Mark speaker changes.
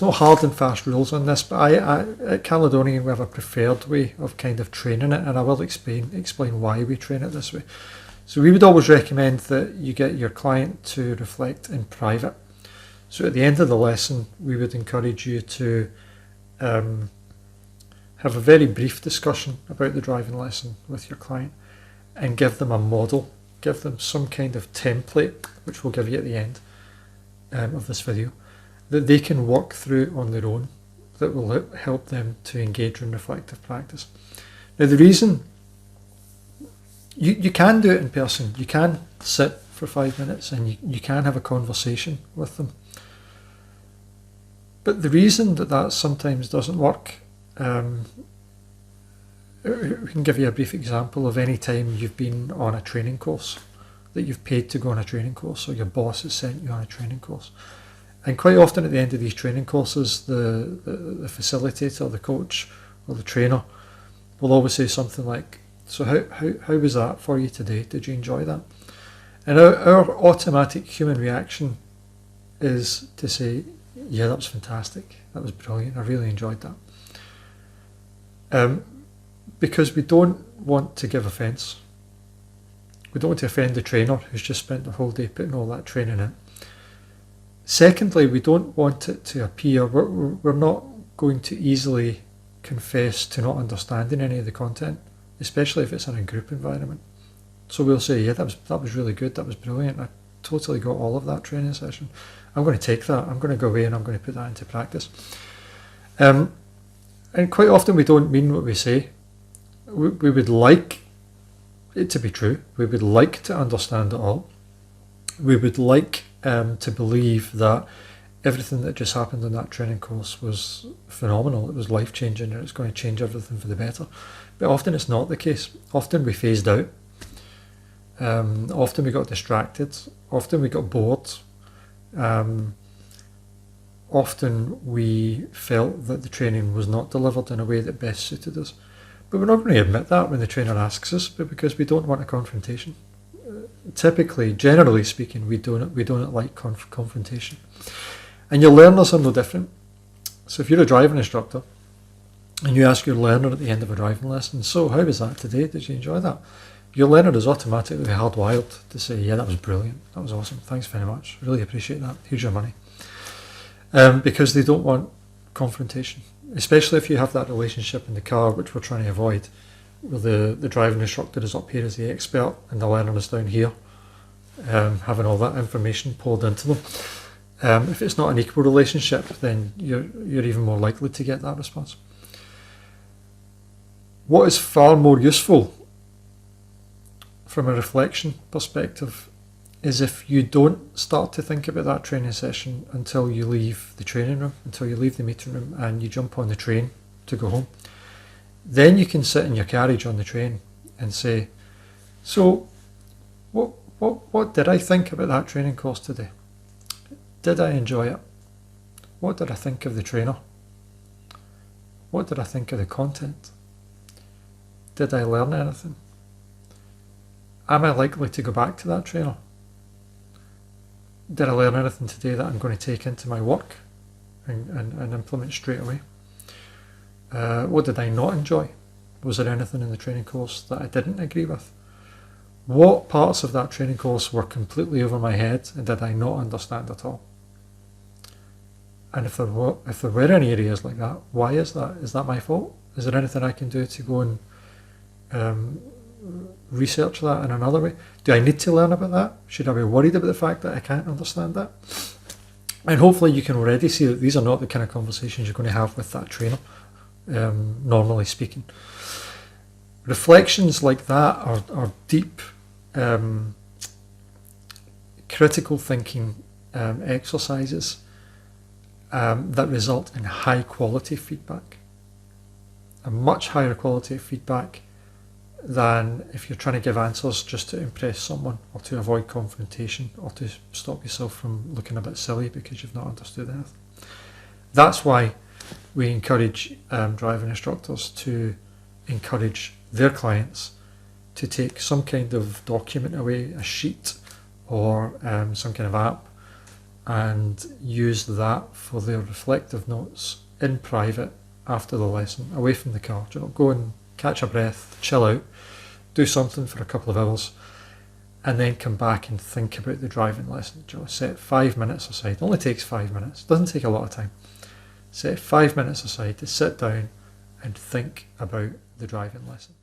Speaker 1: no hard and fast rules on this, but at Caledonian we have a preferred way of kind of training it, and I will explain why we train it this way. So we would always recommend that you get your client to reflect in private. So at the end of the lesson, we would encourage you to have a very brief discussion about the driving lesson with your client and give them a model, give them some kind of template, which we'll give you at the end of this video, that they can work through on their own, that will help them to engage in reflective practice. Now the reason, you can do it in person, you can sit for 5 minutes and you can have a conversation with them. But the reason that sometimes doesn't work, we can give you a brief example of any time you've been on a training course, that you've paid to go on a training course, or your boss has sent you on a training course. And quite often at the end of these training courses, the facilitator, the coach, or the trainer will always say something like, so how was that for you today? Did you enjoy that? And our automatic human reaction is to say, yeah, that was fantastic. That was brilliant. I really enjoyed that. Because we don't want to give offence. We don't want to offend the trainer who's just spent the whole day putting all that training in. Secondly, we don't want it to appear, we're not going to easily confess to not understanding any of the content, especially if it's in a group environment. So we'll say, yeah, that was really good, that was brilliant, I totally got all of that training session. I'm going to take that, I'm going to go away and I'm going to put that into practice. And quite often we don't mean what we say. We would like it to be true, we would like to understand it all, we would like to believe that everything that just happened in that training course was phenomenal, it was life-changing and it's going to change everything for the better. But often it's not the case. Often we phased out, often we got distracted, often we got bored, often we felt that the training was not delivered in a way that best suited us. But we're not going to admit that when the trainer asks us, but because we don't want a confrontation. Typically, generally speaking, we don't like confrontation. And your learners are no different. So if you're a driving instructor and you ask your learner at the end of a driving lesson, so how was that today? Did you enjoy that? Your learner is automatically hardwired to say, yeah, that was brilliant. That was awesome. Thanks very much. Really appreciate that. Here's your money. Because they don't want confrontation, especially if you have that relationship in the car, which we're trying to avoid, where the driving instructor is up here as the expert and the learner is down here, having all that information poured into them. If it's not an equal relationship, then you're even more likely to get that response. What is far more useful from a reflection perspective is if you don't start to think about that training session until you leave the training room, until you leave the meeting room and you jump on the train to go home. Then you can sit in your carriage on the train and say, so what did I think about that training course today? Did I enjoy it? What did I think of the trainer? What did I think of the content? Did I learn anything? Am I likely to go back to that trainer? Did I learn anything today that I'm going to take into my work and implement straight away? What did I not enjoy? Was there anything in the training course that I didn't agree with? What parts of that training course were completely over my head and did I not understand at all? And if there were any areas like that, why is that? Is that my fault? Is there anything I can do to go and research that in another way? Do I need to learn about that? Should I be worried about the fact that I can't understand that? And hopefully you can already see that these are not the kind of conversations you're going to have with that trainer, normally speaking. Reflections like that are deep, critical thinking exercises that result in high quality feedback, a much higher quality of feedback than if you're trying to give answers just to impress someone or to avoid confrontation or to stop yourself from looking a bit silly because you've not understood anything. That's why we encourage driving instructors to encourage their clients to take some kind of document away, a sheet or some kind of app, and use that for their reflective notes in private after the lesson, away from the car. Go and catch a breath, chill out, do something for a couple of hours, and then come back and think about the driving lesson. Set 5 minutes aside. It only takes 5 minutes. It doesn't take a lot of time. Set 5 minutes aside to sit down and think about the driving lesson.